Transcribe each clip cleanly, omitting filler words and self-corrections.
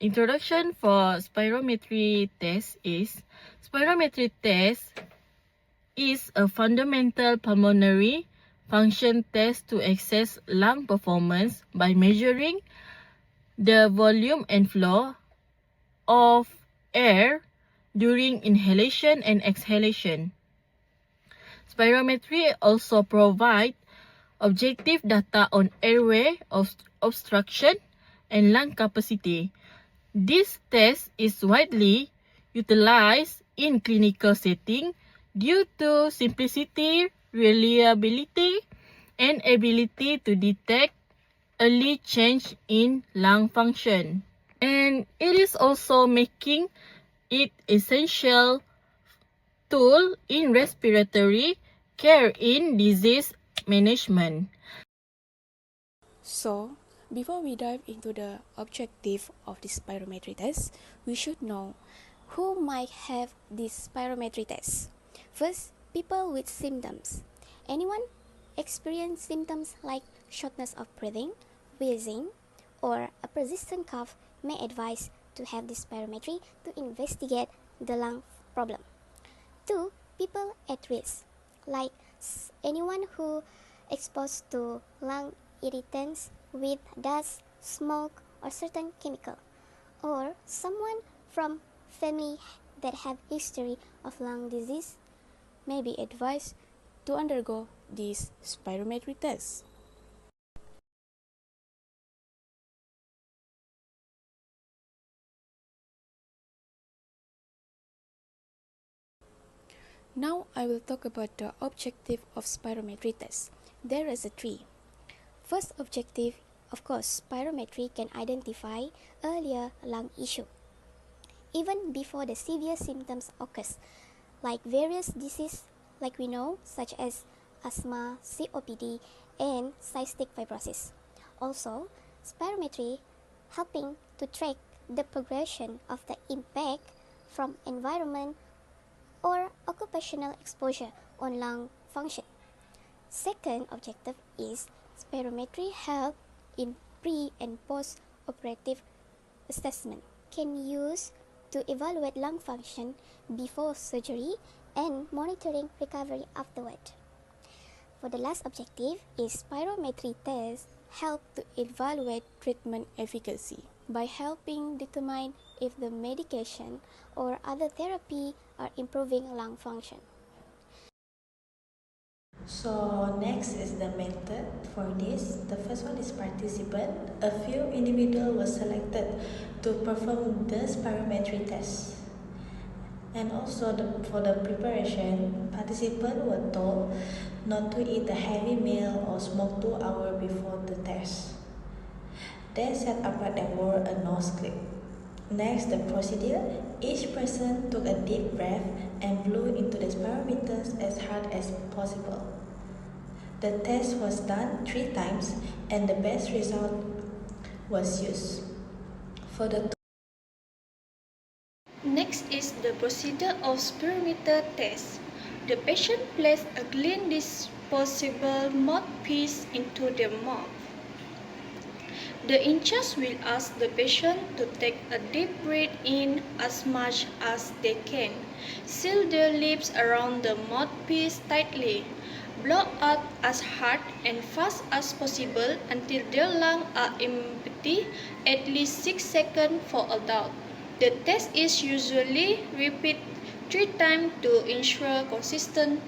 Introduction for spirometry test is spirometry test is a fundamental pulmonary function test to assess lung performance by measuring the volume and flow of air during inhalation and exhalation. Spirometry also provides objective data on airway obstruction and lung capacity. This test is widely utilized in clinical setting due to simplicity, reliability, and ability to detect early change in lung function. And it is also making it essential tool in respiratory care in disease management. So, before we dive into the objective of this spirometry test, we should know who might have this spirometry test. First, people with symptoms. Anyone experience symptoms like shortness of breathing, wheezing, or a persistent cough may advise to have this spirometry to investigate the lung problem. 2. People at risk, like anyone who exposed to lung irritants with dust, smoke, or certain chemical, or someone from family that have history of lung disease may be advised to undergo this spirometry test. Now I will talk about the objective of spirometry test. There is a three. First objective, of course, spirometry can identify earlier lung issue, even before the severe symptoms occurs, like various diseases like we know, such as asthma, COPD, and cystic fibrosis. Also, spirometry helping to track the progression of the impact from environment or occupational exposure on lung function. Second objective is spirometry help in pre and post-operative assessment, can use to evaluate lung function before surgery and monitoring recovery afterward. For the last objective is spirometry test help to evaluate treatment efficacy by helping determine if the medication or other therapy are improving lung function. So next is the method for this. The first one is participant. A few individuals were selected to perform the spirometry test. And also for the preparation, participants were told not to eat a heavy meal or smoke 2 hours before the test. They set up and wore a nose clip. Next, the procedure. Each person took a deep breath and blew into the spirometers as hard as possible. The test was done 3 times and the best result was used. Next is the procedure of spirometer test. The patient places a clean disposable mouthpiece into the mouth. The in-charge will ask the patient to take a deep breath in as much as they can. Seal their lips around the mouthpiece tightly. Blow out as hard and fast as possible until their lungs are empty, at least 6 seconds for adults. The test is usually repeated 3 times to ensure consistent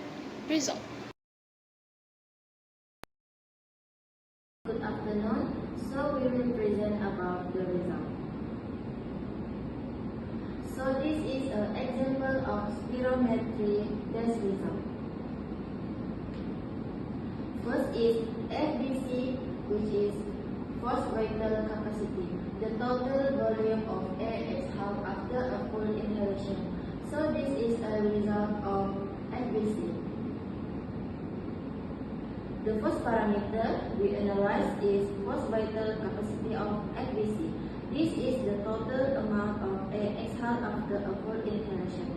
result. Good afternoon. So we will present about the result. So this is an example of spirometry test result. First is FVC, which is forced vital capacity, the total volume of air exhaled after a full inhalation. So this is a result of FVC. The first parameter we analyze is forced vital capacity of FVC. This is the total amount of air exhaled after a full inhalation.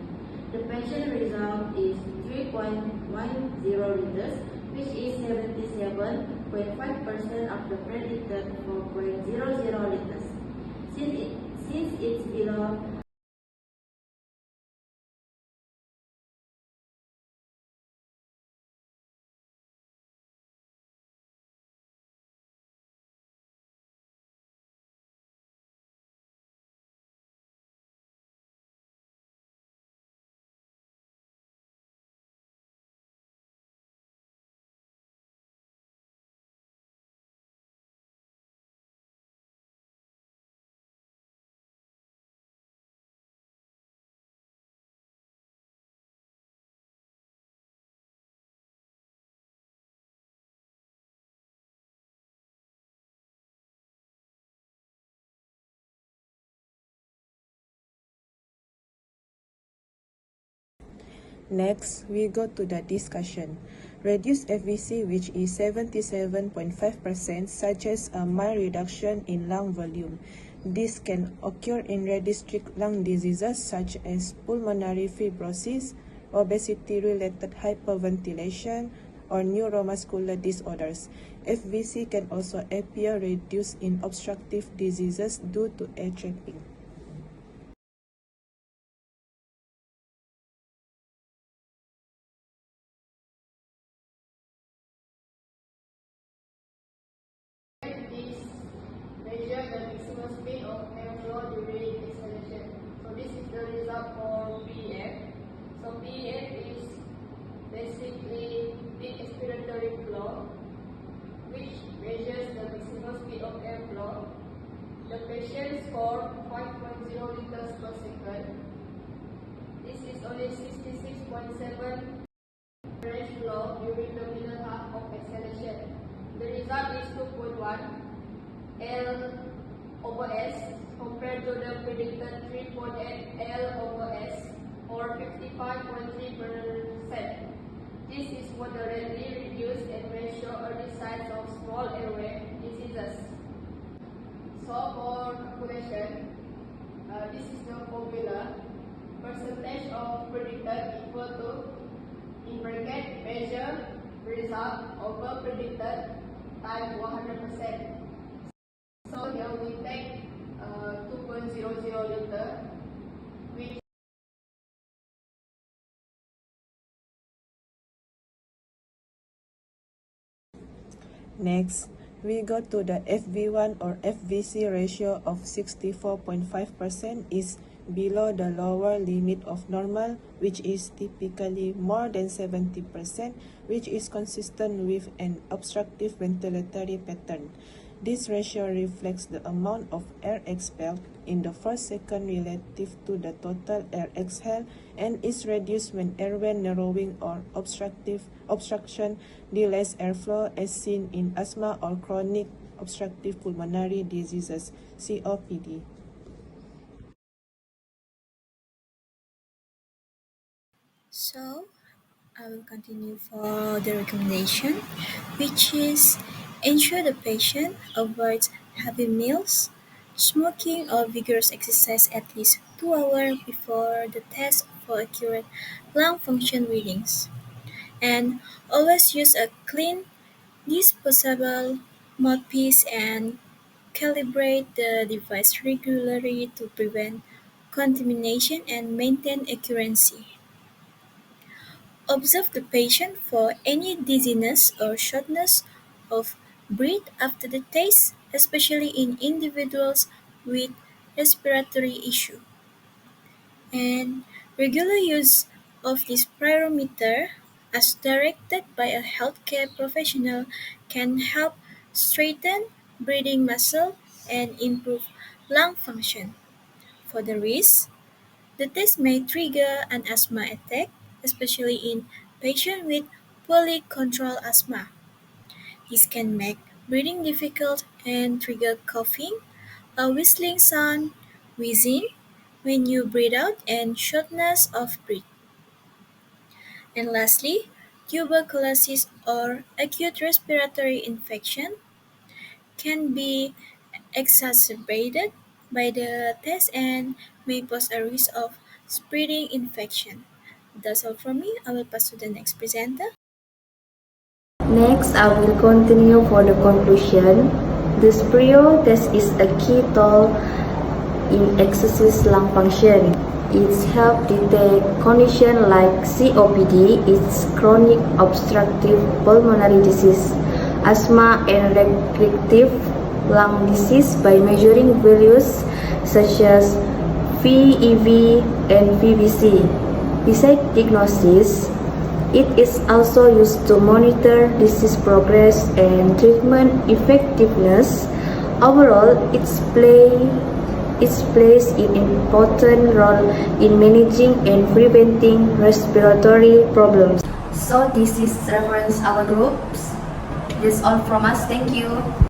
The patient result is 3.10 liters, which is 77.5% of the predicted 4.00 liters. Since it's below Next, we go to the discussion. Reduced FVC, which is 77.5%, suggests a mild reduction in lung volume. This can occur in redistrict lung diseases such as pulmonary fibrosis, obesity-related hyperventilation, or neuromuscular disorders. FVC can also appear reduced in obstructive diseases due to air trapping. Measure the maximum speed of airflow during exhalation. So this is the result for PEF. So PEF is basically peak expiratory flow, which measures the maximum speed of airflow. The patient scored 5.0 liters per second. This is only 66.7 average flow during the middle half of exhalation. The result is 2.1 L over S compared to the predicted 3.8 L over S or 55.3%. This is moderately reduced and may show early signs of small airway diseases. So for calculation, this is the formula. Percentage of predicted equal to, in bracket, measure result over predicted times 100%. So here we take 2.00 liter, which Next, we go to the FV1 or FVC ratio of 64.5% is below the lower limit of normal, which is typically more than 70%, which is consistent with an obstructive ventilatory pattern. This ratio reflects the amount of air expelled in the first second relative to the total air exhaled and is reduced when airway narrowing or obstruction delays airflow as seen in asthma or chronic obstructive pulmonary diseases, COPD. So, I will continue for the recommendation, which is ensure the patient avoids heavy meals, smoking, or vigorous exercise at least 2 hours before the test for accurate lung function readings. And always use a clean, disposable mouthpiece and calibrate the device regularly to prevent contamination and maintain accuracy. Observe the patient for any dizziness or shortness of breath after the test, especially in individuals with respiratory issue. And regular use of this spirometer, as directed by a healthcare professional, can help straighten breathing muscle and improve lung function. For the risk, the test may trigger an asthma attack, especially in patients with poorly controlled asthma. This can make breathing difficult and trigger coughing, a whistling sound, wheezing when you breathe out, and shortness of breath. And lastly, tuberculosis or acute respiratory infection can be exacerbated by the test and may pose a risk of spreading infection. That's all from me. I will pass to the next presenter. Next, I will continue for the conclusion. The SPIRO test is a key tool in exercise lung function. It helps detect conditions like COPD, it's chronic obstructive pulmonary disease, asthma, and recurrent lung disease by measuring values such as VEV and VBC. Besides diagnosis, it is also used to monitor disease progress and treatment effectiveness. Overall, it plays an important role in managing and preventing respiratory problems. So this is reference our groups. That's all from us. Thank you.